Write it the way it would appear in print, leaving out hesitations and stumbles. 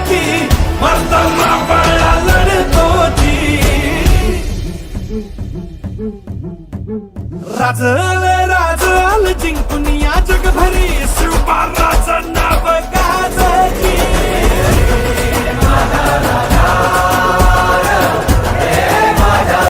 की मरताना पाया लढतो जी राजल जिंकून या जगभरी